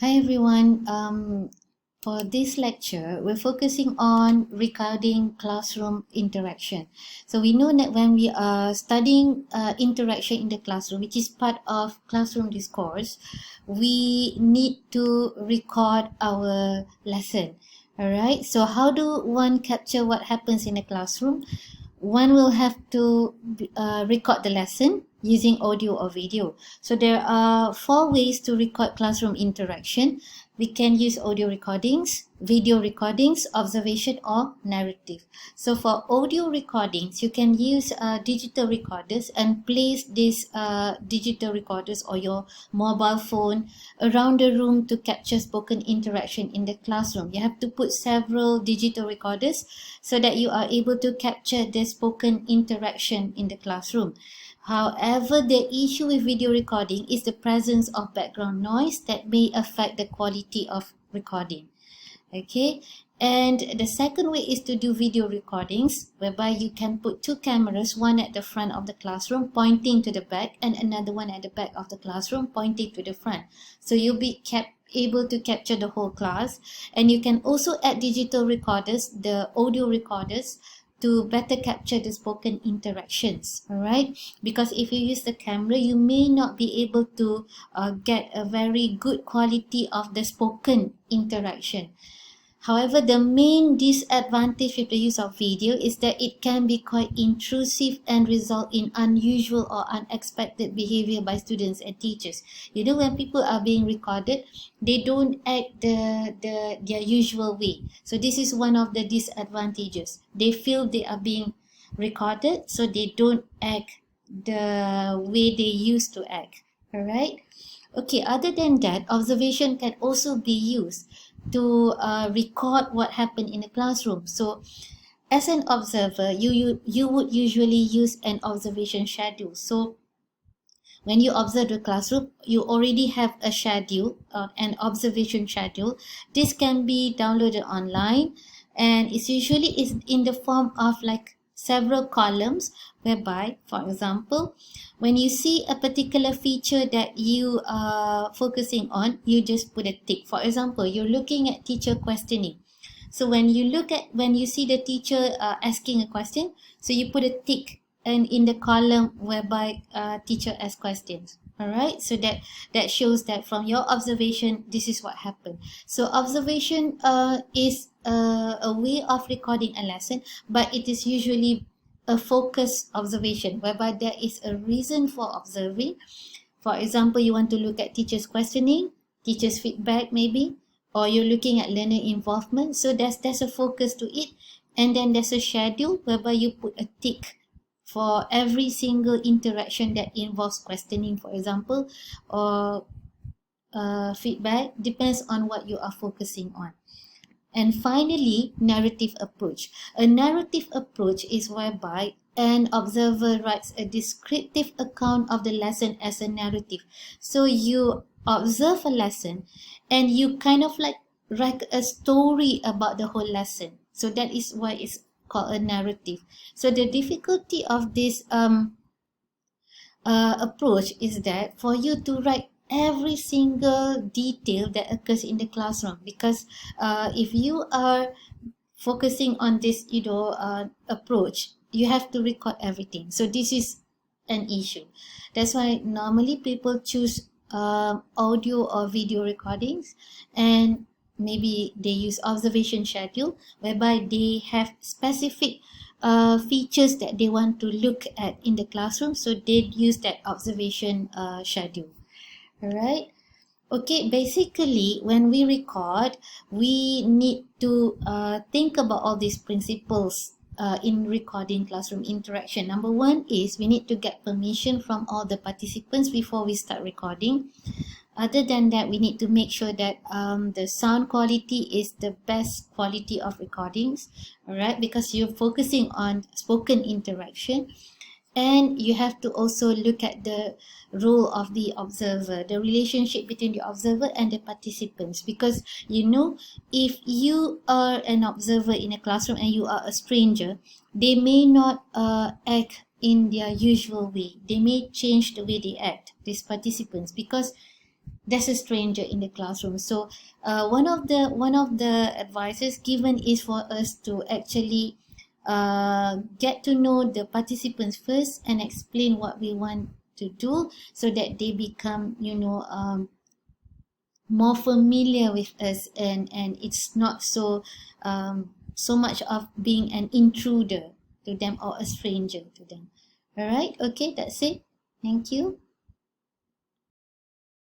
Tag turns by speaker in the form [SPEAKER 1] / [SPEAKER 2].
[SPEAKER 1] Hi everyone. For this lecture, we're focusing on recording classroom interaction. So we know that when we are studying interaction in the classroom, which is part of classroom discourse, we need to record our lesson. All right. So how do one capture what happens in a classroom? One will have to record the lesson using audio or video. So there are 4 ways to record classroom interaction. We can use audio recordings, video recordings, observation, or narrative. So for audio recordings, you can use digital recorders and place these digital recorders or your mobile phone around the room to capture spoken interaction in the classroom. You have to put several digital recorders so that you are able to capture the spoken interaction in the classroom. However, the issue with video recording is the presence of background noise that may affect the quality of recording. Okay, and the second way is to do video recordings, whereby you can put 2 cameras, one at the front of the classroom pointing to the back and another one at the back of the classroom pointing to the front. So you'll be able to capture the whole class. And you can also add digital recorders, the audio recorders, to better capture the spoken interactions. All right, because if you use the camera, you may not be able to get a very good quality of the spoken interaction. However, the main disadvantage with the use of video is that it can be quite intrusive and result in unusual or unexpected behavior by students and teachers. You know, when people are being recorded, they don't act their usual way. So this is one of the disadvantages. They feel they are being recorded, so they don't act the way they used to act. All right. Okay, other than that, observation can also be used to record what happened in the classroom. So as an observer, you would usually use an observation schedule. So when you observe the classroom, you already have a schedule, an observation schedule. This can be downloaded online, and it's usually is in the form of like several columns, whereby, for example, when you see a particular feature that you are focusing on, you just put a tick. For example, you're looking at teacher questioning. So when you see the teacher asking a question, so you put a tick and in the column whereby teacher asks questions. All right, so that shows that from your observation, this is what happened. So observation is a way of recording a lesson, but it is usually a focused observation whereby there is a reason for observing. For example, you want to look at teachers questioning, teachers feedback maybe, or you're looking at learner involvement. So there's a focus to it, and then there's a schedule whereby you put a tick for every single interaction that involves questioning, for example, or feedback. Depends on what you are focusing on. And finally, narrative approach. A narrative approach is whereby an observer writes a descriptive account of the lesson as a narrative. So you observe a lesson and you kind of like write a story about the whole lesson. So that is why it's called a narrative. So the difficulty of this approach is that for you to write every single detail that occurs in the classroom, because if you are focusing on this approach, you have to record everything. So this is an issue. That's why normally people choose audio or video recordings, and maybe they use observation schedule whereby they have specific features that they want to look at in the classroom, so they use that observation schedule. All right. Okay, basically when we record, we need to think about all these principles in recording classroom interaction. Number 1 is we need to get permission from all the participants before we start recording. Other than that, we need to make sure that the sound quality is the best quality of recordings, all right, because you're focusing on spoken interaction. And you have to also look at the role of the observer, the relationship between the observer and the participants. Because you know, if you are an observer in a classroom and you are a stranger, they may not act in their usual way. They may change the way they act, these participants, because there's a stranger in the classroom. So one of the advices given is for us to actually get to know the participants first and explain what we want to do, so that they become, more familiar with us, and it's not so much of being an intruder to them or a stranger to them. All right, okay, that's it. Thank you.